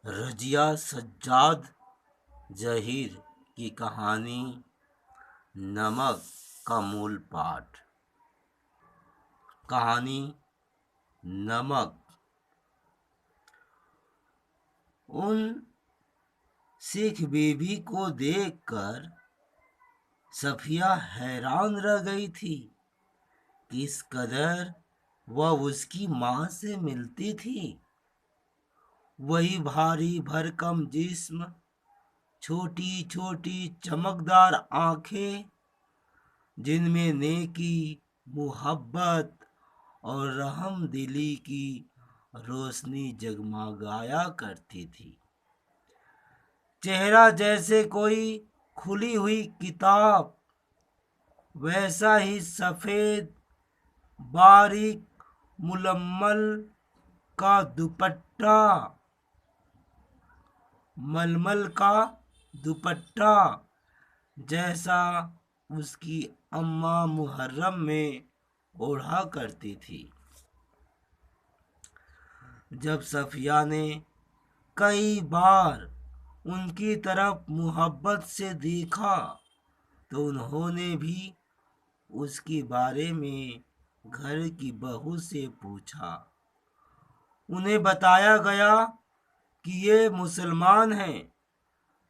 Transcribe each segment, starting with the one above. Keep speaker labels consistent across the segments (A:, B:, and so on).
A: रजिया सज्जाद जहीर की कहानी नमक का मूल पाठ। कहानी नमक। उन सिख बीबी को देखकर सफिया हैरान रह गई थी। किस कदर वह उसकी माँ से मिलती थी। वही भारी भरकम जिस्म, छोटी छोटी चमकदार आंखें, जिनमें नेकी, मुहब्बत और रहम दिली की रोशनी जगमगाया करती थी। चेहरा जैसे कोई खुली हुई किताब, वैसा ही सफेद, बारीक, मुलम्मल का दुपट्टा, मलमल का दुपट्टा जैसा उसकी अम्मा मुहर्रम में ओढ़ा करती थी। जब सफिया ने कई बार उनकी तरफ मोहब्बत से देखा तो उन्होंने भी उसके बारे में घर की बहू से पूछा। उन्हें बताया गया कि ये मुसलमान हैं,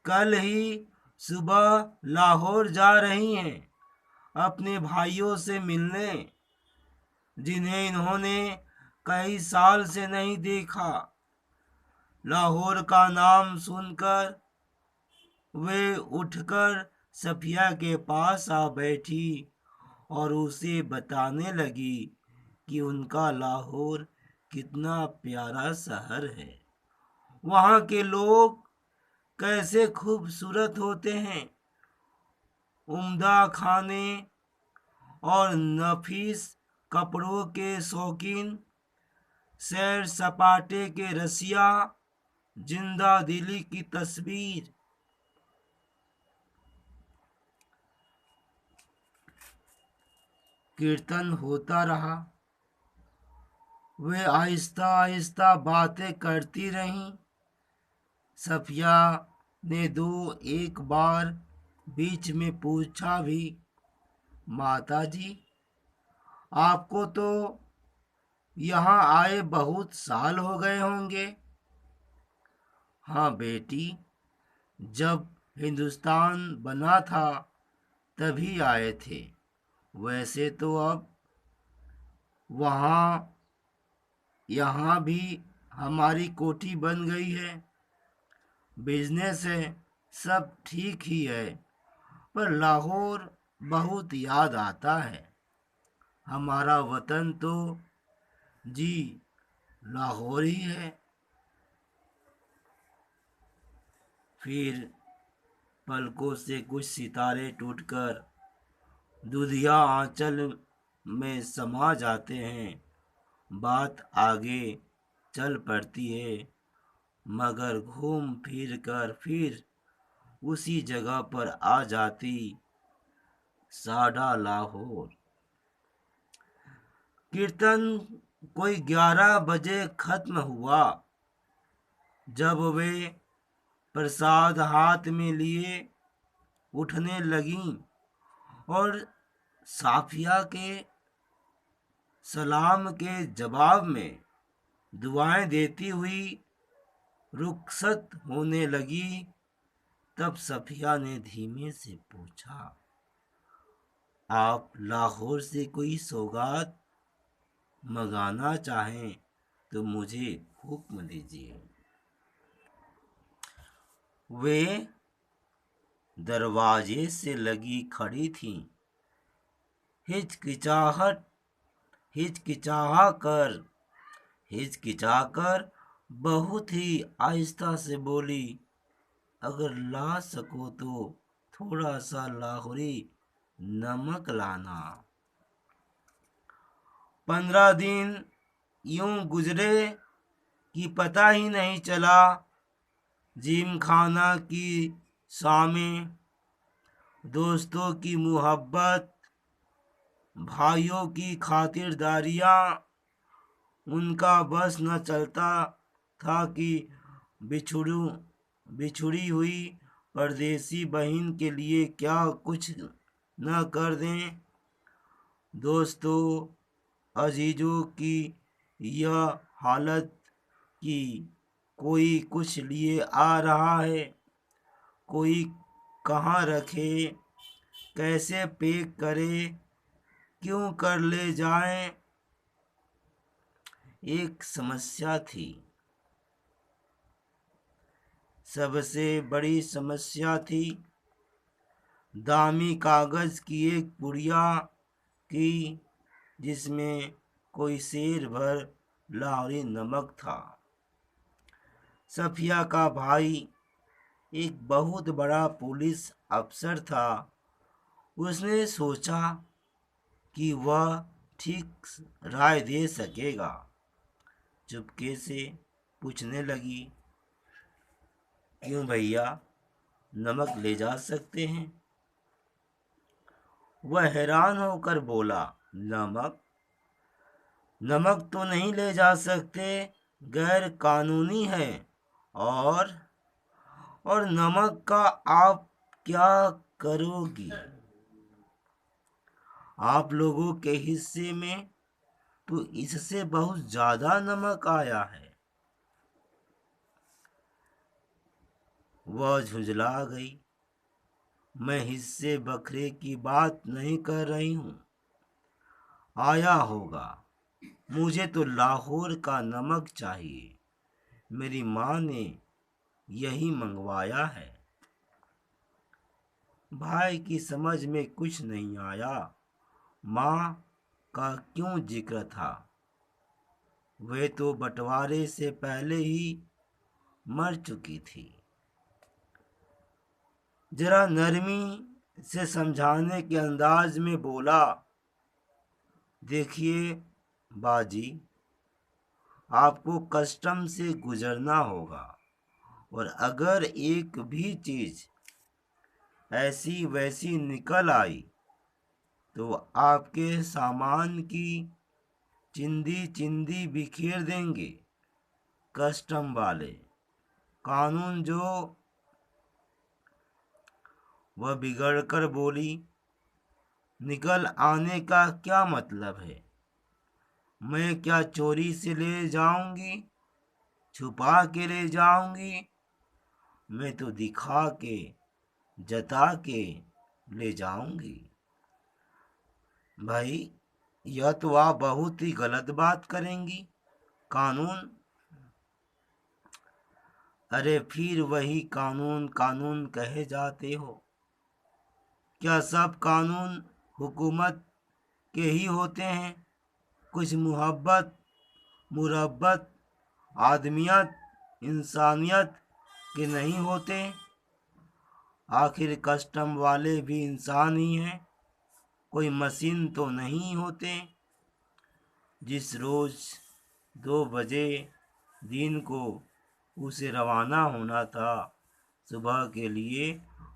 A: कल ही सुबह लाहौर जा रही हैं अपने भाइयों से मिलने, जिन्हें इन्होंने कई साल से नहीं देखा। लाहौर का नाम सुनकर वे उठकर सफिया के पास आ बैठी और उसे बताने लगी कि उनका लाहौर कितना प्यारा शहर है, वहाँ के लोग कैसे खूबसूरत होते हैं, उम्दा खाने और नफीस कपड़ों के शौकीन, सैर सपाटे के रसिया, जिंदा दिली की तस्वीर। कीर्तन होता रहा। वे आहिस्ता आहिस्ता बातें करती रहीं। सफिया ने दो एक बार बीच में पूछा भी, माता जी, आपको तो यहाँ आए बहुत साल हो गए होंगे। हाँ बेटी, जब हिंदुस्तान बना था तभी आए थे। वैसे तो अब वहाँ यहाँ भी हमारी कोठी बन गई है, बिजनेस है, सब ठीक ही है, पर लाहौर बहुत याद आता है। हमारा वतन तो जी लाहौर ही है। फिर पलकों से कुछ सितारे टूटकर दुधिया आंचल में समा जाते हैं। बात आगे चल पड़ती है, मगर घूम फिर कर फिर उसी जगह पर आ जाती, साडा लाहौर। कीर्तन कोई 11 बजे खत्म हुआ। जब वे प्रसाद हाथ में लिए उठने लगीं और साफिया के सलाम के जवाब में दुआएं देती हुई रुखसत होने लगी, तब सफिया ने धीमे से पूछा, आप लाहौर से कोई सौगात मंगाना चाहें तो मुझे हुक्म दीजिए। वे दरवाजे से लगी खड़ी थीं। हिचकिचाहट हिचकिचाहा कर हिचकिचाकर बहुत ही आहिस्ता से बोली, अगर ला सको तो थोड़ा सा लाहौरी नमक लाना। 15 दिन यूं गुजरे कि पता ही नहीं चला। जिम खाना की शामें, दोस्तों की मोहब्बत, भाइयों की खातिरदारियां, उनका बस न चलता था कि बिछुड़ू बिछुड़ी हुई परदेसी बहन के लिए क्या कुछ न कर दें। दोस्तों, अजीजों की यह हालत कि कोई कुछ लिए आ रहा है, कोई कहाँ रखे, कैसे पैक करे, क्यों कर ले जाएं, एक समस्या थी। सबसे बड़ी समस्या थी दामी कागज की एक पुड़िया की, जिसमें कोई शेर भर लाहौरी नमक था। सफिया का भाई एक बहुत बड़ा पुलिस अफसर था। उसने सोचा कि वह ठीक राय दे सकेगा। चुपके से पूछने लगी, क्यों भैया, नमक ले जा सकते हैं? वह हैरान होकर बोला, नमक? नमक तो नहीं ले जा सकते, गैर कानूनी है। और और नमक का आप क्या करोगी? आप लोगों के हिस्से में तो इससे बहुत ज्यादा नमक आया है। वह झुंझला गई। मैं हिस्से बखरे की बात नहीं कर रही हूँ। आया होगा। मुझे तो लाहौर का नमक चाहिए। मेरी माँ ने यही मंगवाया है। भाई की समझ में कुछ नहीं आया। माँ का क्यों जिक्र था? वे तो बंटवारे से पहले ही मर चुकी थी। जरा नरमी से समझाने के अंदाज में बोला, देखिए बाजी, आपको कस्टम से गुजरना होगा, और अगर एक भी चीज ऐसी वैसी निकल आई तो आपके सामान की चिंदी चिंदी बिखेर देंगे कस्टम वाले। कानून जो। वह बिगड़कर बोली, निकल आने का क्या मतलब है? मैं क्या चोरी से ले जाऊंगी, छुपा के ले जाऊंगी? मैं तो दिखा के, जता के ले जाऊंगी। भाई, यह तो आप बहुत ही गलत बात करेंगी। कानून? अरे फिर वही कानून कानून कहे जाते हो। क्या सब कानून हुकूमत के ही होते हैं? कुछ मोहब्बत, मुरब्बत, आदमियत, इंसानियत के नहीं होते? आखिर कस्टम वाले भी इंसान ही हैं, कोई मशीन तो नहीं होते। जिस रोज 2 बजे दिन को उसे रवाना होना था, सुबह के लिए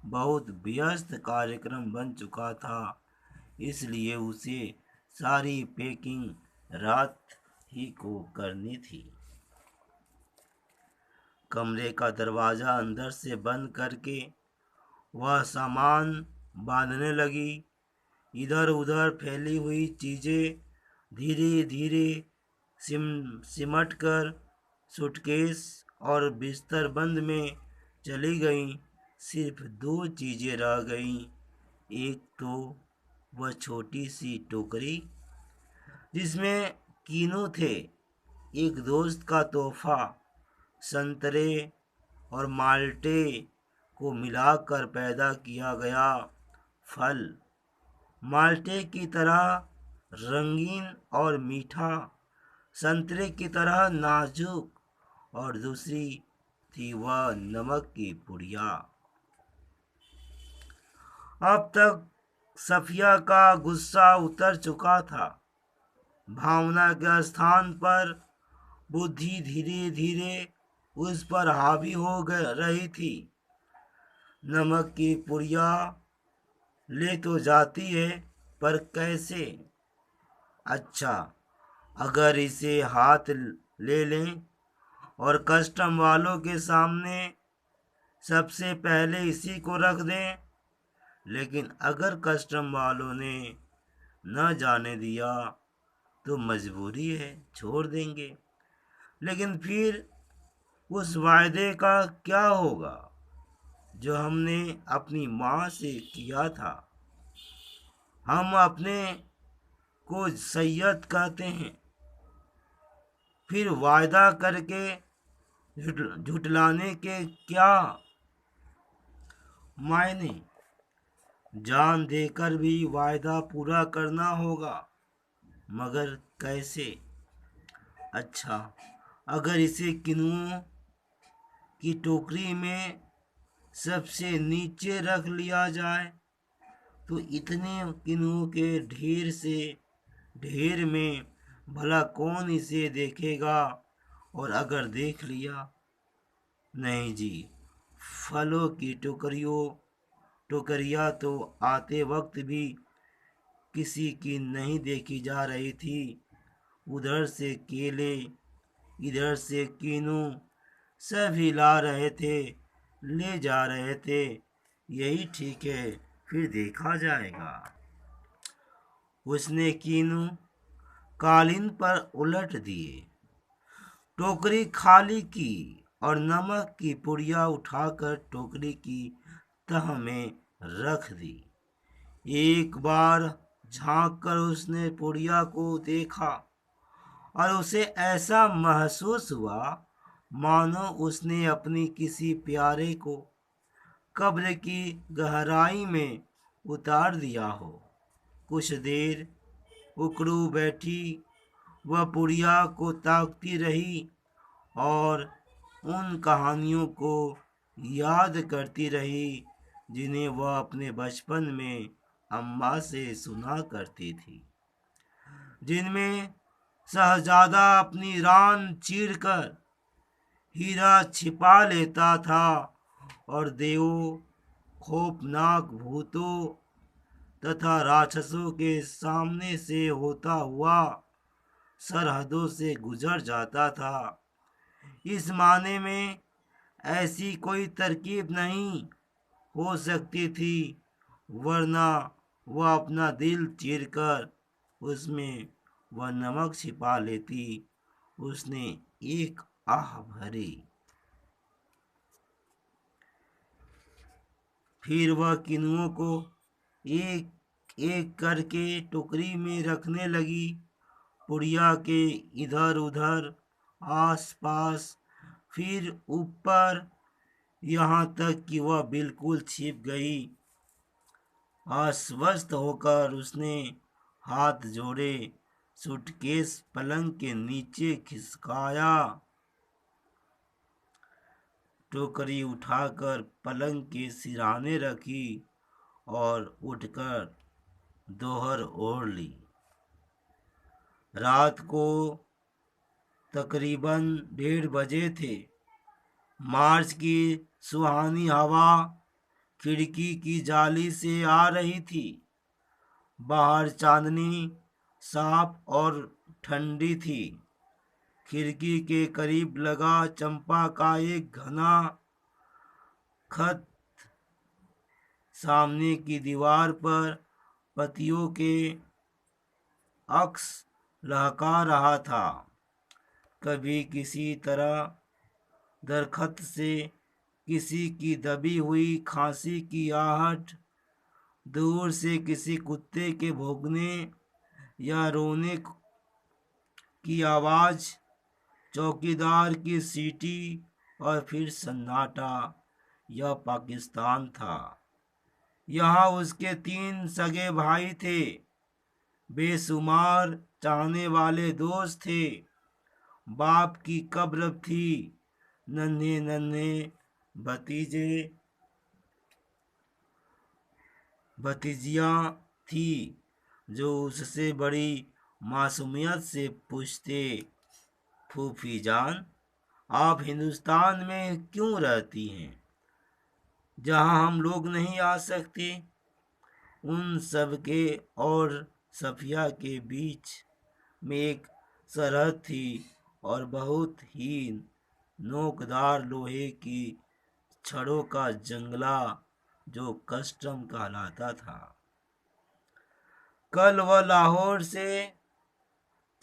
A: बहुत व्यस्त कार्यक्रम बन चुका था, इसलिए उसे सारी पैकिंग रात ही को करनी थी। कमरे का दरवाजा अंदर से बंद करके वह सामान बांधने लगी। इधर उधर फैली हुई चीजें धीरे धीरे सिमट कर सूटकेस और बिस्तर बंद में चली गईं। सिर्फ 2 चीजें रह गईं। एक तो वह छोटी सी टोकरी जिसमें कीनू थे, एक दोस्त का तोहफा, संतरे और माल्टे को मिलाकर पैदा किया गया फल, माल्टे की तरह रंगीन और मीठा, संतरे की तरह नाजुक, और दूसरी थी वह नमक की पुड़िया। अब तक सफिया का गुस्सा उतर चुका था। भावना के स्थान पर बुद्धि धीरे धीरे उस पर हावी हो रही थी। नमक की पुड़िया ले तो जाती है, पर कैसे? अच्छा, अगर इसे हाथ ले लें और कस्टम वालों के सामने सबसे पहले इसी को रख दें। लेकिन अगर कस्टम वालों ने न जाने दिया तो मजबूरी है, छोड़ देंगे। लेकिन फिर उस वायदे का क्या होगा जो हमने अपनी माँ से किया था? हम अपने को सैयद कहते हैं, फिर वायदा करके झुटलाने के क्या मायने? जान देकर भी वायदा पूरा करना होगा, मगर कैसे? अच्छा, अगर इसे किनुओं की टोकरी में सबसे नीचे रख लिया जाए तो इतने किनुओं के ढेर में भला कौन इसे देखेगा? और अगर देख लिया? नहीं जी, फलों की टोकरियां तो आते वक्त भी किसी की नहीं देखी जा रही थी। उधर से केले, इधर से कीनू, सभी ला रहे थे, ले जा रहे थे। यही ठीक है, फिर देखा जाएगा। उसने कीनू कालीन पर उलट दिए, टोकरी खाली की और नमक की पुड़िया उठाकर टोकरी की तह में रख दी। एक बार झांक कर उसने पुड़िया को देखा और उसे ऐसा महसूस हुआ मानो उसने अपनी किसी प्यारे को कब्र की गहराई में उतार दिया हो। कुछ देर उकड़ू बैठी वह पुड़िया को ताकती रही और उन कहानियों को याद करती रही जिन्हें वह अपने बचपन में अम्मा से सुना करती थी, जिनमें शहजादा अपनी रान चीरकर हीरा छिपा लेता था और देवों, खौफनाक भूतों तथा राक्षसों के सामने से होता हुआ सरहदों से गुजर जाता था। इस माने में ऐसी कोई तरकीब नहीं हो सकती थी, वरना वह अपना दिल चीरकर उसमें वह नमक छिपा लेती। उसने एक आह भरी, फिर वह किनुओं को एक एक करके टोकरी में रखने लगी, पुड़िया के इधर उधर, आस पास, फिर ऊपर, यहाँ तक कि वह बिल्कुल छिप गई। आश्वस्त होकर उसने हाथ जोड़े, सूटकेस पलंग के नीचे खिसकाया, टोकरी उठाकर पलंग के सिरहाने रखी और उठकर दोहर ओढ़ ली। रात को तकरीबन 1:30 बजे थे। मार्च की सुहानी हवा खिड़की की जाली से आ रही थी। बाहर चांदनी साफ और ठंडी थी। खिड़की के करीब लगा चंपा का एक घना खत सामने की दीवार पर पत्तियों के अक्स लहका रहा था। कभी किसी तरह दरख्त से किसी की दबी हुई खांसी की आहट, दूर से किसी कुत्ते के भौंकने या रोने की आवाज, चौकीदार की सीटी, और फिर सन्नाटा। यह पाकिस्तान था। यहाँ उसके 3 सगे भाई थे, बेशुमार चाहने वाले दोस्त थे, बाप की कब्र थी, नन्हे नन्हे भतीजे भतीजियाँ थी जो उससे बड़ी मासूमियत से पूछते, फूफी जान, आप हिंदुस्तान में क्यों रहती हैं, जहाँ हम लोग नहीं आ सकते? उन सब के और सफिया के बीच में एक सरहद थी और बहुत ही नोकदार लोहे की छड़ों का जंगला जो कस्टम कहलाता था। कल वह लाहौर से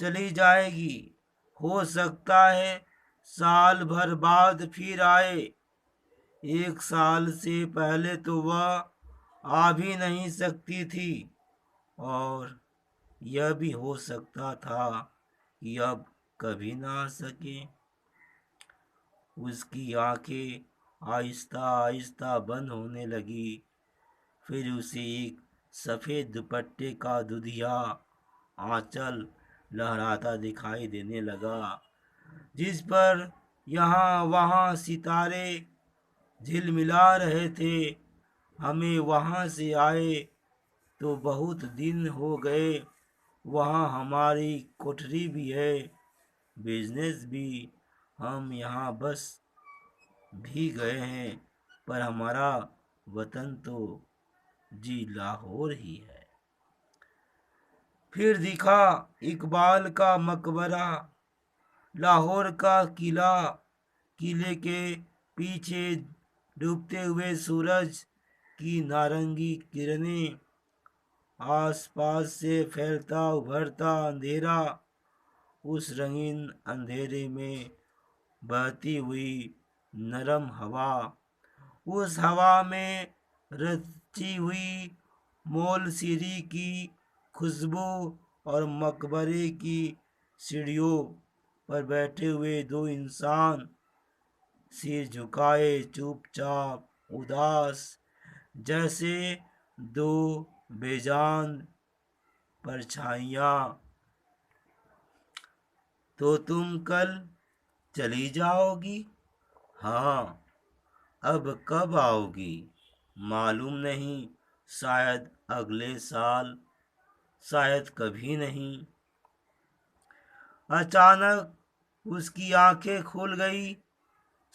A: चली जाएगी। हो सकता है साल भर बाद फिर आए। 1 साल से पहले तो वह आ भी नहीं सकती थी, और यह भी हो सकता था कि अब कभी ना आ सके। उसकी आंखें आहिस्ता आहिस्ता बंद होने लगी। फिर उसे एक सफेद दुपट्टे का दुधिया आंचल लहराता दिखाई देने लगा, जिस पर यहाँ वहाँ सितारे झिलमिला रहे थे। हमें वहाँ से आए तो बहुत दिन हो गए। वहाँ हमारी कोठरी भी है, बिजनेस भी। हम यहाँ बस भी गए हैं, पर हमारा वतन तो जी लाहौर ही है। फिर दिखा इकबाल का मकबरा, लाहौर का किला। किले के पीछे डूबते हुए सूरज की नारंगी किरणें, आसपास से फैलता उभरता अंधेरा। उस रंगीन अंधेरे में बहती हुई नरम हवा, उस हवा में रची हुई मोलसीरी की खुशबू, और मकबरे की सीढ़ियों पर बैठे हुए दो इंसान, सिर झुकाए चुपचाप उदास, जैसे दो बेजान परछाइयाँ। तो तुम कल चली जाओगी? हाँ। अब कब आओगी? मालूम नहीं। शायद अगले साल, शायद कभी नहीं। अचानक उसकी आंखें खुल गई।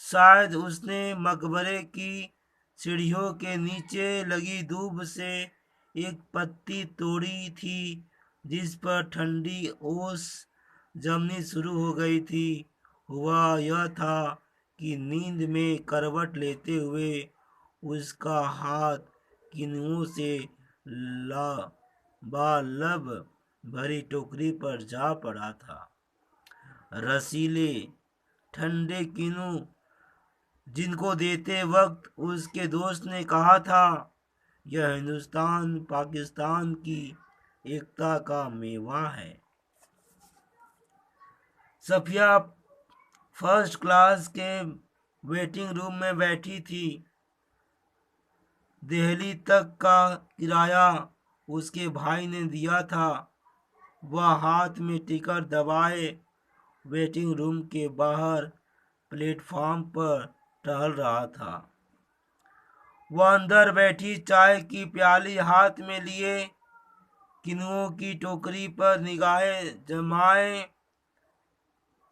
A: शायद उसने मकबरे की सीढ़ियों के नीचे लगी दूब से एक पत्ती तोड़ी थी, जिस पर ठंडी ओस जमनी शुरू हो गई थी। हुआ यह था कि नींद में करवट लेते हुए उसका हाथ किनुओं से लाबालब भरी टोकरी पर जा पड़ा था। रसीले ठंडे किनु, जिनको देते वक्त उसके दोस्त ने कहा था, यह हिंदुस्तान पाकिस्तान की एकता का मेवा है। सफिया फर्स्ट क्लास के वेटिंग रूम में बैठी थी। दिल्ली तक का किराया उसके भाई ने दिया था। वह हाथ में टिकट दबाए वेटिंग रूम के बाहर प्लेटफॉर्म पर टहल रहा था। वह अंदर बैठी चाय की प्याली हाथ में लिए किनुओं की टोकरी पर निगाहें जमाए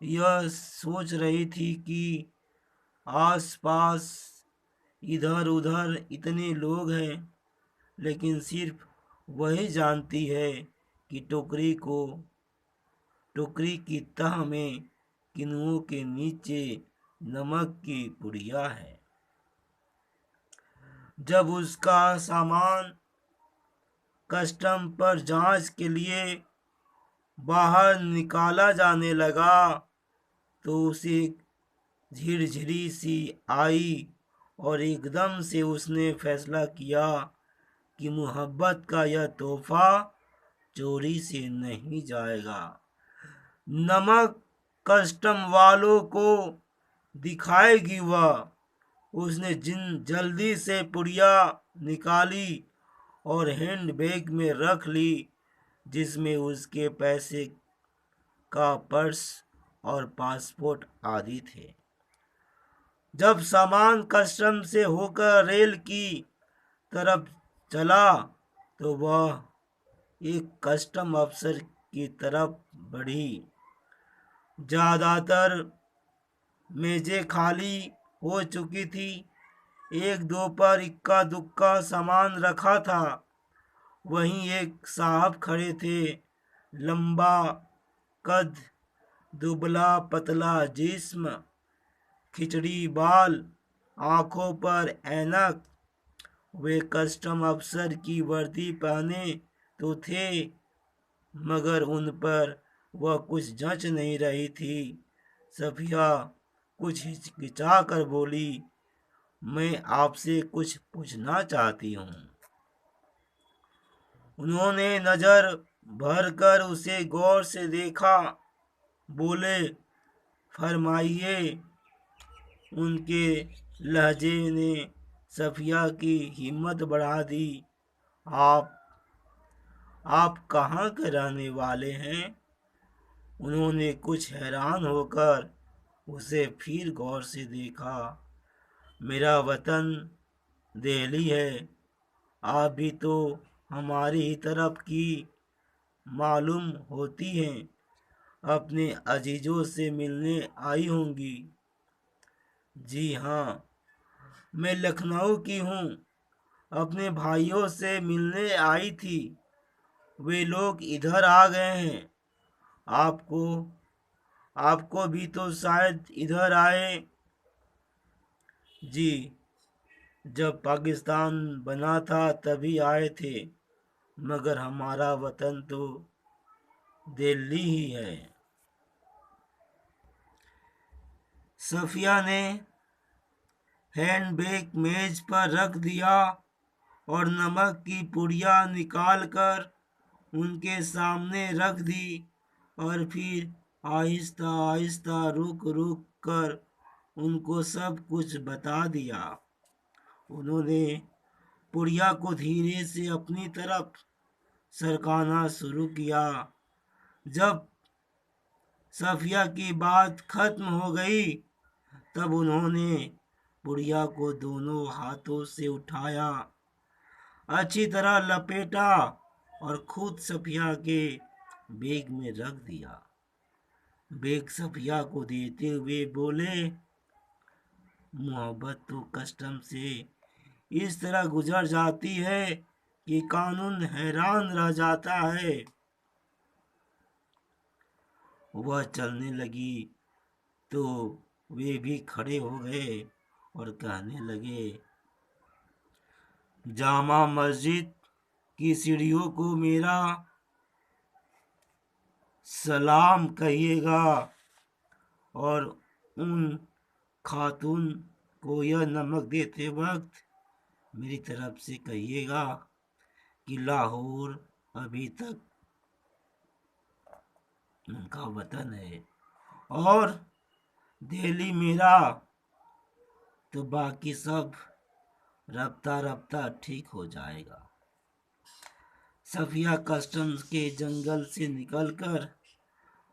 A: यह सोच रही थी कि आसपास इधर उधर इतने लोग हैं, लेकिन सिर्फ वही जानती है कि टोकरी की तह में किनुओं के नीचे नमक की पुड़िया है। जब उसका सामान कस्टम पर जांच के लिए बाहर निकाला जाने लगा, तो उसे झिरझिरी सी आई, और एकदम से उसने फैसला किया कि मोहब्बत का यह तोहफा चोरी से नहीं जाएगा। नमक कस्टम वालों को दिखाएगी वह। उसने जल्दी से पुड़िया निकाली और हैंड बैग में रख ली, जिसमें उसके पैसे का पर्स और पासपोर्ट आदि थे। जब सामान कस्टम से होकर रेल की तरफ चला, तो वह एक कस्टम अफसर की तरफ बढ़ी। ज़्यादातर मेजें खाली हो चुकी थी। एक दो पर इक्का दुक्का सामान रखा था। वहीं एक साहब खड़े थे, लंबा कद, दुबला पतला जिस्म, खिचड़ी बाल, आंखों पर ऐनक। वे कस्टम अफसर की वर्दी पहने तो थे, मगर उन पर वह कुछ जंच नहीं रही थी। सफिया कुछ हिचकिचा कर बोली, मैं आपसे कुछ पूछना चाहती हूँ। उन्होंने नजर भर कर उसे गौर से देखा। बोले, फरमाइए। उनके लहजे ने सफिया की हिम्मत बढ़ा दी। आप आप कहाँ के रहने वाले हैं? उन्होंने कुछ हैरान होकर उसे फिर गौर से देखा। मेरा वतन दिल्ली है। आप भी तो हमारी ही तरफ की मालूम होती हैं। अपने अजीजों से मिलने आई होंगी। जी हाँ, मैं लखनऊ की हूँ। अपने भाइयों से मिलने आई थी। वे लोग इधर आ गए हैं। आपको आपको भी तो शायद इधर आए। जी, जब पाकिस्तान बना था तभी आए थे, मगर हमारा वतन तो दिल्ली ही है। सफिया ने हैंडबैग मेज पर रख दिया और नमक की पुड़िया निकालकर उनके सामने रख दी और फिर आहिस्ता आहिस्ता रुक रुक कर उनको सब कुछ बता दिया। उन्होंने पुड़िया को धीरे से अपनी तरफ सरकाना शुरू किया। जब सफिया की बात खत्म हो गई, तब उन्होंने पुड़िया को दोनों हाथों से उठाया, अच्छी तरह लपेटा और खुद सफिया के बैग में रख दिया। बैग सफिया को देते हुए बोले, मोहब्बत तो कस्टम से इस तरह गुजर जाती है कि कानून हैरान रह जाता है। वह चलने लगी तो वे भी खड़े हो गए और कहने लगे, जामा मस्जिद की सीढ़ियों को मेरा सलाम कहिएगा और उन खातून को यह नमक देते वक्त मेरी तरफ से कहिएगा कि लाहौर अभी तक उनका वतन है और दिल्ली मेरा। तो बाकी सब रफ्ता रफ्ता ठीक हो जाएगा। सफिया कस्टम्स के जंगल से निकलकर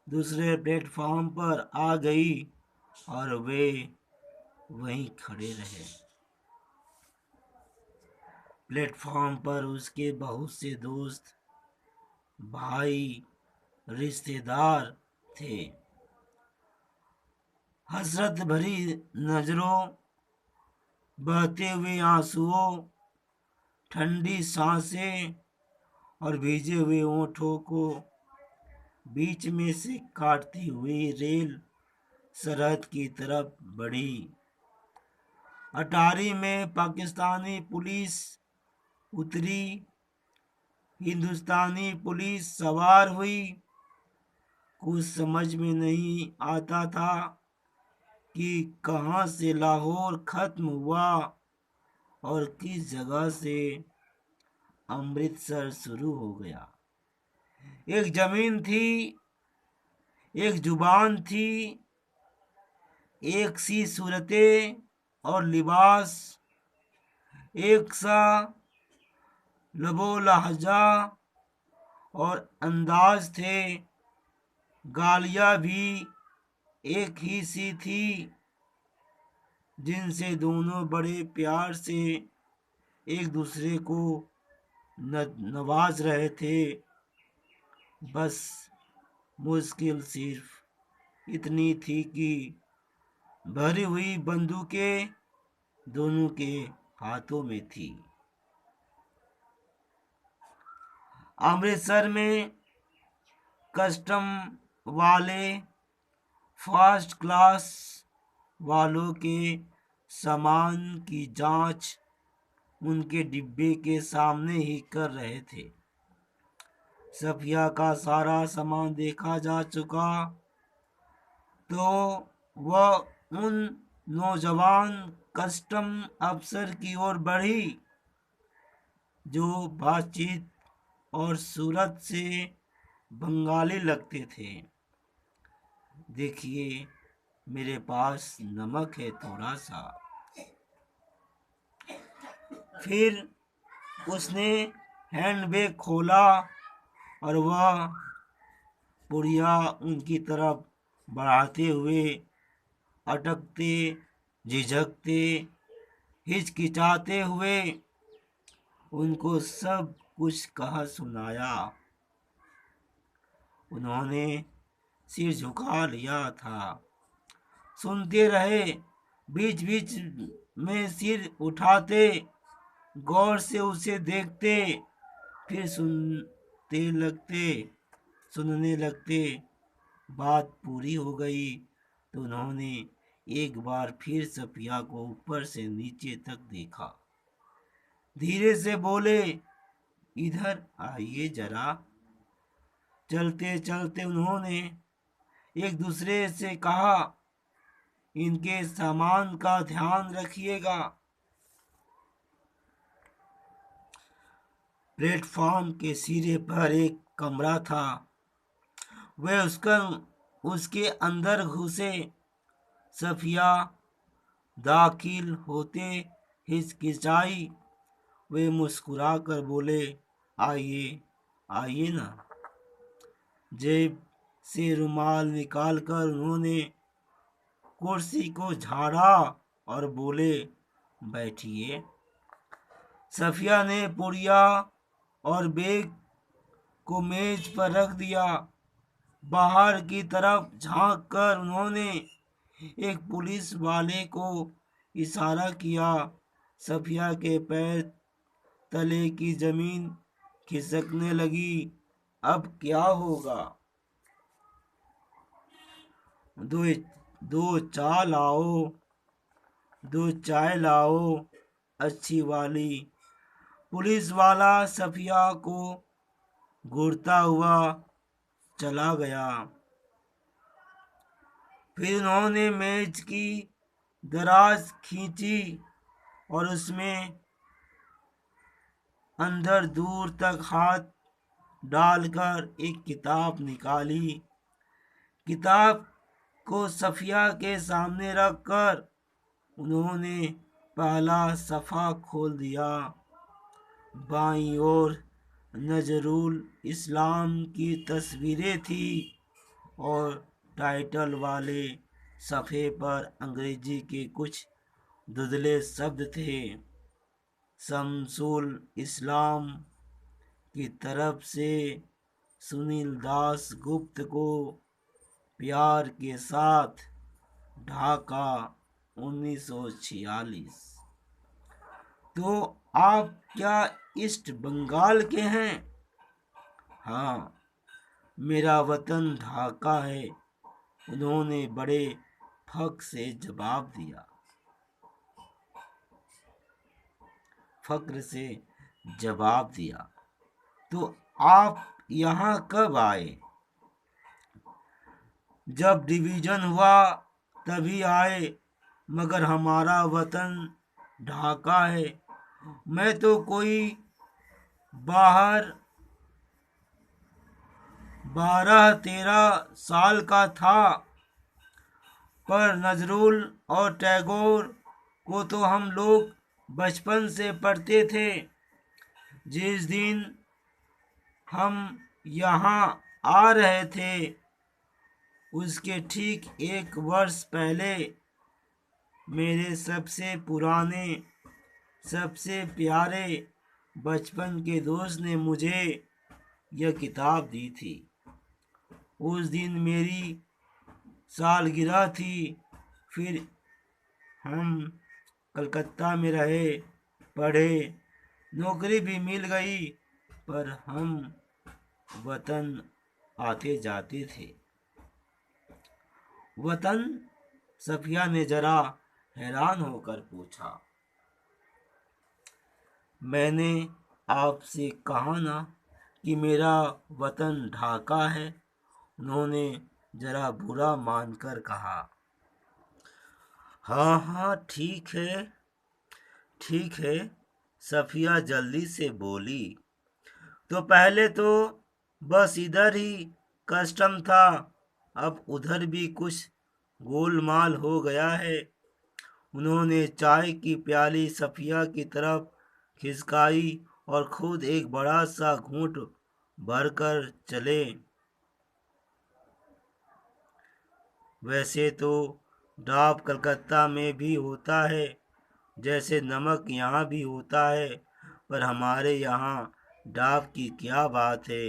A: दूसरे प्लेटफॉर्म पर आ गई और वे वहीं खड़े रहे। प्लेटफॉर्म पर उसके बहुत से दोस्त, भाई, रिश्तेदार थे। हसरत भरी नजरों, बहते हुए आंसुओं, ठंडी सांसें और भीजे हुए होठों को बीच में से काटती हुई रेल सरहद की तरफ बढ़ी। अटारी में पाकिस्तानी पुलिस उतरी, हिंदुस्तानी पुलिस सवार हुई। कुछ समझ में नहीं आता था कि कहाँ से लाहौर खत्म हुआ और किस जगह से अमृतसर शुरू हो गया। एक जमीन थी, एक जुबान थी, एक सी सूरतें और लिबास, एक सा लबो लहजा और अंदाज थे। गालियाँ भी एक ही सी थी, जिनसे दोनों बड़े प्यार से एक दूसरे को नवाज रहे थे। बस मुश्किल सिर्फ इतनी थी कि भरी हुई बंदूकें दोनों के हाथों में थी। अमृतसर में कस्टम वाले फर्स्ट क्लास वालों के सामान की जांच उनके डिब्बे के सामने ही कर रहे थे। सफिया का सारा सामान देखा जा चुका तो वह उन नौजवान कस्टम अफसर की ओर बढ़ी जो बातचीत और सूरत से बंगाली लगते थे। देखिए, मेरे पास नमक है थोड़ा सा। फिर उसने हैंडबैग खोला और वह पुड़िया उनकी तरफ बढ़ाते हुए अटकते, झिझकते, हिचकिचाते हुए उनको सब कुछ कहा सुनाया। उन्होंने सिर झुका लिया था, सुनते रहे, बीच बीच में सिर उठाते, गौर से उसे देखते, फिर सुनने लगते। बात पूरी हो गई तो उन्होंने एक बार फिर सफिया को ऊपर से नीचे तक देखा। धीरे से बोले, इधर आइए जरा। चलते चलते उन्होंने एक दूसरे से कहा, इनके सामान का ध्यान रखिएगा। प्लेटफॉर्म के सिरे पर एक कमरा था। वे उसके अंदर घुसे। सफिया दाखिल होते हिचकिचाई। वे मुस्कुरा कर बोले, आइए आइए ना। जेब से रुमाल निकालकर उन्होंने कुर्सी को झाड़ा और बोले, बैठिए। सफिया ने पुड़िया और बैग को मेज पर रख दिया। बाहर की तरफ झांक कर उन्होंने एक पुलिस वाले को इशारा किया। सफिया के पैर तले की जमीन खिसकने लगी। अब क्या होगा? दो चाय लाओ, दो चाय लाओ, अच्छी वाली। पुलिस वाला सफिया को घूरता हुआ चला गया। फिर उन्होंने मेज की दराज खींची और उसमें अंदर दूर तक हाथ डालकर एक किताब निकाली। किताब को सफिया के सामने रखकर उन्होंने पहला सफ़ा खोल दिया। बाईं ओर नजरुल इस्लाम की तस्वीरें थी और टाइटल वाले सफ़े पर अंग्रेजी के कुछ धुंधले शब्द थे। शमसुल इस्लाम की तरफ से सुनील दास गुप्त को प्यार के साथ, ढाका 1946। तो आप क्या ईस्ट बंगाल के हैं? हाँ, मेरा वतन ढाका है, उन्होंने बड़े फख्र से जवाब दिया। तो आप यहाँ कब आए? जब डिवीजन हुआ तभी आए, मगर हमारा वतन ढाका है। मैं तो कोई बाहर 12-13 साल का था, पर नजरुल और टैगोर को तो हम लोग बचपन से पढ़ते थे। जिस दिन हम यहाँ आ रहे थे उसके ठीक 1 वर्ष पहले मेरे सबसे पुराने, सबसे प्यारे बचपन के दोस्त ने मुझे यह किताब दी थी। उस दिन मेरी सालगिरह थी। फिर हम कलकत्ता में रहे, पढ़े, नौकरी भी मिल गई, पर हम वतन आते जाते थे। वतन सफिया ने जरा हैरान होकर पूछा। मैंने आपसे कहा ना कि मेरा वतन ढाका है, उन्होंने जरा बुरा मानकर कहा। हाँ हाँ ठीक है, सफिया जल्दी से बोली। तो पहले तो बस इधर ही कस्टम था, अब उधर भी कुछ गोलमाल हो गया है। उन्होंने चाय की प्याली सफिया की तरफ खिसकाई और खुद एक बड़ा सा घूंट भरकर चले। वैसे तो डाब कलकत्ता में भी होता है, जैसे नमक यहाँ भी होता है, पर हमारे यहाँ डाब की क्या बात है।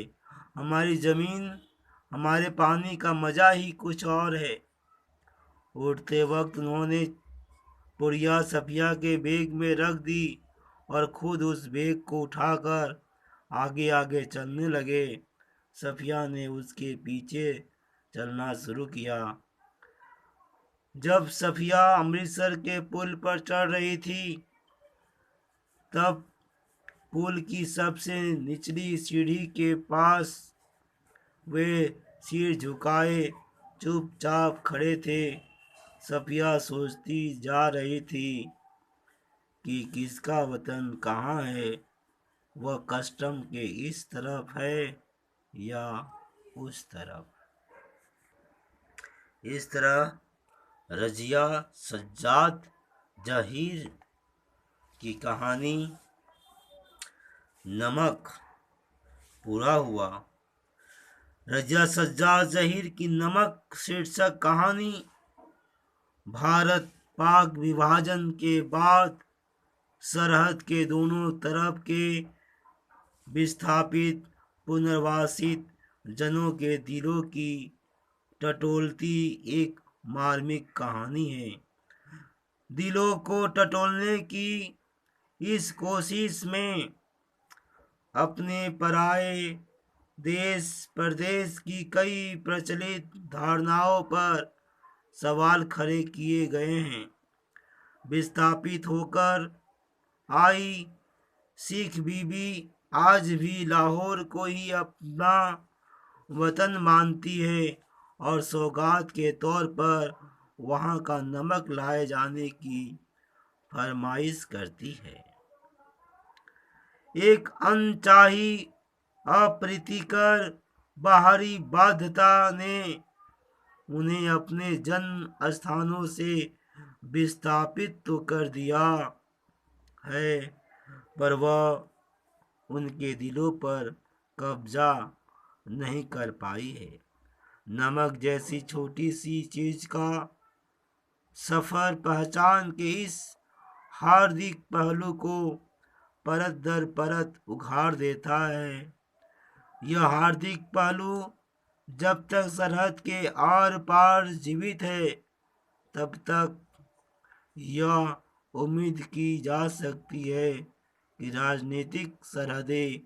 A: हमारी ज़मीन, हमारे पानी का मज़ा ही कुछ और है। उठते वक्त उन्होंने पुड़िया सफिया के बैग में रख दी और खुद उस बैग को उठाकर आगे आगे चलने लगे। सफिया ने उसके पीछे चलना शुरू किया। जब सफिया अमृतसर के पुल पर चढ़ रही थी, तब पुल की सबसे निचली सीढ़ी के पास वे सिर झुकाए चुपचाप खड़े थे। सफिया सोचती जा रही थी कि किसका वतन कहाँ है, वह कस्टम के इस तरफ है या उस तरफ। इस तरह रजिया सज्जाद जहीर की कहानी नमक पूरा हुआ। रजिया सज्जाद जहीर की नमक शीर्षक कहानी भारत पाक विभाजन के बाद सरहद के दोनों तरफ के विस्थापित पुनर्वासित जनों के दिलों की टटोलती एक मार्मिक कहानी है। दिलों को टटोलने की इस कोशिश में अपने पराए देश प्रदेश की कई प्रचलित धारणाओं पर सवाल खड़े किए गए हैं। विस्थापित होकर आई सिख बीबी आज भी लाहौर को ही अपना वतन मानती है और सौगात के तौर पर वहाँ का नमक लाए जाने की फरमाइश करती है। एक अनचाही अप्रीतिकर बाहरी बाध्यता ने उन्हें अपने जन्म स्थानों से विस्थापित तो कर दिया है, पर वह उनके दिलों पर कब्जा नहीं कर पाई है। नमक जैसी छोटी सी चीज का सफर पहचान के इस हार्दिक पहलू को परत दर परत उघाड़ देता है। यह हार्दिक पहलू जब तक सरहद के आर पार जीवित है, तब तक यह उम्मीद की जा सकती है कि राजनीतिक सरहदें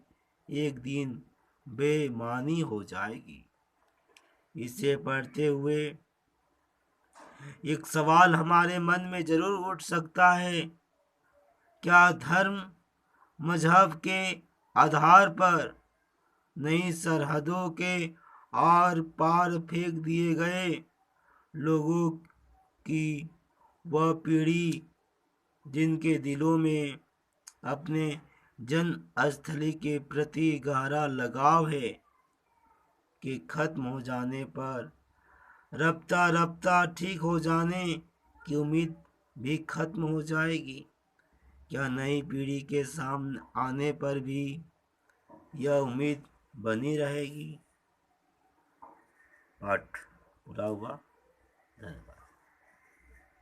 A: एक दिन बेमानी हो जाएगी। इसे पढ़ते हुए एक सवाल हमारे मन में जरूर उठ सकता है, क्या धर्म मजहब के आधार पर नई सरहदों के आर पार फेंक दिए गए लोगों की वह पीढ़ी जिनके दिलों में अपने जन्मस्थली के प्रति गहरा लगाव है, कि खत्म हो जाने पर रफ्ता रफ्ता ठीक हो जाने की उम्मीद भी खत्म हो जाएगी। क्या नई पीढ़ी के सामने आने पर भी यह उम्मीद बनी रहेगी? पाठ पूरा हुआ। धन्यवाद।